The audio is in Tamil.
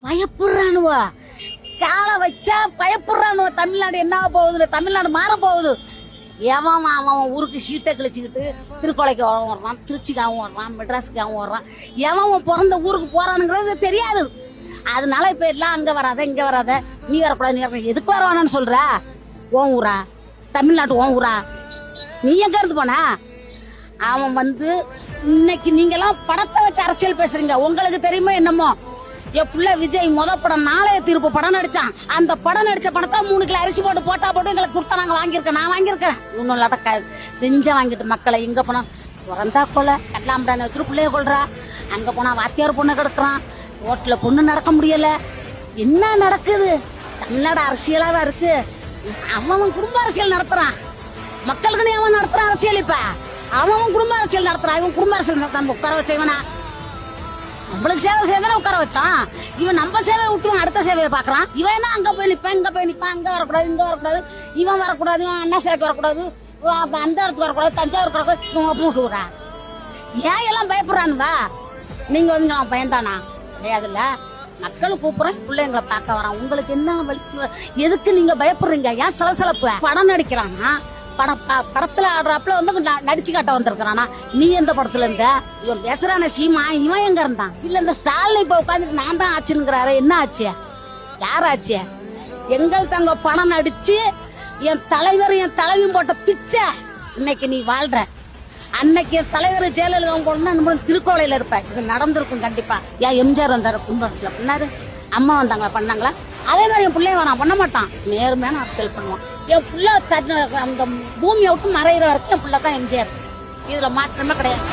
பயப்படுறானுவா, காலை வச்சா பயப்படுறானுவா. தமிழ்நாடு என்ன போகுது, தமிழ்நாடு மாற போகுது. எவன் அவன் ஊருக்கு சீட்டை கிழிச்சுக்கிட்டு திருக்கோளைக்கு வர்றான், திருச்சிக்காகவும் வர்றான், மெட்ராஸுக்காகவும் வர்றான். எவன் பிறந்த ஊருக்கு போறானுங்கிறது தெரியாது. அதனால இப்ப எல்லாம் அங்க வராத இங்க வராத, நீ வரக்கூடாது, நீ வரக்கூடாது. எதுக்கு வரவானு சொல்ற? ஓன் ஊரா? தமிழ்நாட்டு ஓன் ஊரா? நீ எங்க இருந்து போன? அவன் இன்னைக்கு நீங்க எல்லாம் படத்தை வச்சு அரசியல் பேசுறீங்க. உங்களுக்கு தெரியுமா என்னமோ, என் புள்ள விஜய் படம் நாளைய தீர்ப்பு படம் நடிச்சான். அந்த படம் நடிச்ச பணத்தை 3 கிலோ அரிசி போட்டு எங்களுக்கு கொடுத்தா நாங்க வாங்கியிருக்கேன். நான் வாங்கியிருக்கேன். இன்னும் இல்லாட்ட நெஞ்ச வாங்கிட்டு மக்களை எங்க போனா பிறந்தா கொலை கட்டலாம்டா வச்சுட்டு பிள்ளைய கொள்றா. அங்க போனா வாத்தியார் பொண்ணு கிடக்குறான், ரோட்ல பொண்ணு நடக்க முடியல. என்ன நடக்குது? தமிழ்நாடு அரசியலாவா இருக்கு? அவன் குடும்ப அரசியல் நடத்துறான். மக்களுக்கு அவன் நடத்துறான் அரசியல். இப்ப அவன் குடும்ப அரசியல் நடத்துறான். இவன் குடும்ப அரசியல் நடத்தான். உட்கார வச்சவனா நம்மளுக்கு சேவை செய்யதானே உட்கார வச்சான். இவன் நம்ம சேவையை விட்டு அடுத்த சேவையை பாக்குறான். இவன் என்ன அங்க போய் நிப்பான், இங்க போய் நிப்பான், அங்க வரக்கூடாது, இங்க வரக்கூடாது, இவன் வரக்கூடாது, இவன் அண்ணா சேவைக்கு வரக்கூடாது, அந்த இடத்துக்கு வரக்கூடாது, தஞ்சாவூர் கூடாது, இவன் போட்டு விடுறா. ஏன் எல்லாம் பயப்படுறானுவா? நீங்க அவன் பயந்தானா? கிடையாதுல்ல. மக்கள் கூப்பிடுறேன், பிள்ளைங்களை பார்க்க வரான். உங்களுக்கு என்ன வலிச்சு? எதுக்கு நீங்க பயப்படுறீங்க? ஏன் சலசலப்பு? படம் நடிக்கிறானா? படத்துல ஆடுறாப்புல நடிச்சு காட்ட வந்திருக்கானா? நீ எந்த படத்துல இருந்த? இவன் பேசுறான சீமா, இவன் எங்க இருந்தான்? இல்ல இந்த ஸ்டாலின் இப்ப உட்காந்துட்டு நான் தான் ஆச்சுங்கிறாரு. என்ன ஆச்சு? யார் ஆச்சு? எங்கள் தங்க படம் நடிச்சு என் தலைவர் என் தலைவியும் போட்ட பிச்சை இன்னைக்கு நீ வாழ்ற. அன்னைக்கு என் தலைவர் ஜெயலலிதா போனா திருக்கோளையில இருப்ப. இது நடந்திருக்கும் கண்டிப்பா. ஏன் எம்ஜிஆர் வந்தாரு கும்பரசுல பண்ணாரு, அம்மா வந்தாங்களா பண்ணாங்களா? அதே மாதிரி என் பிள்ளைய வரான் பண்ண மாட்டான். நேர்மையான அரசியல் பண்ணுவான். என் புள்ள அந்த பூமியை விட்டு மறைகிற வரைக்கும் என் புள்ள தான் எம்ஜிஆர். இதுல மாற்றமே கிடையாது.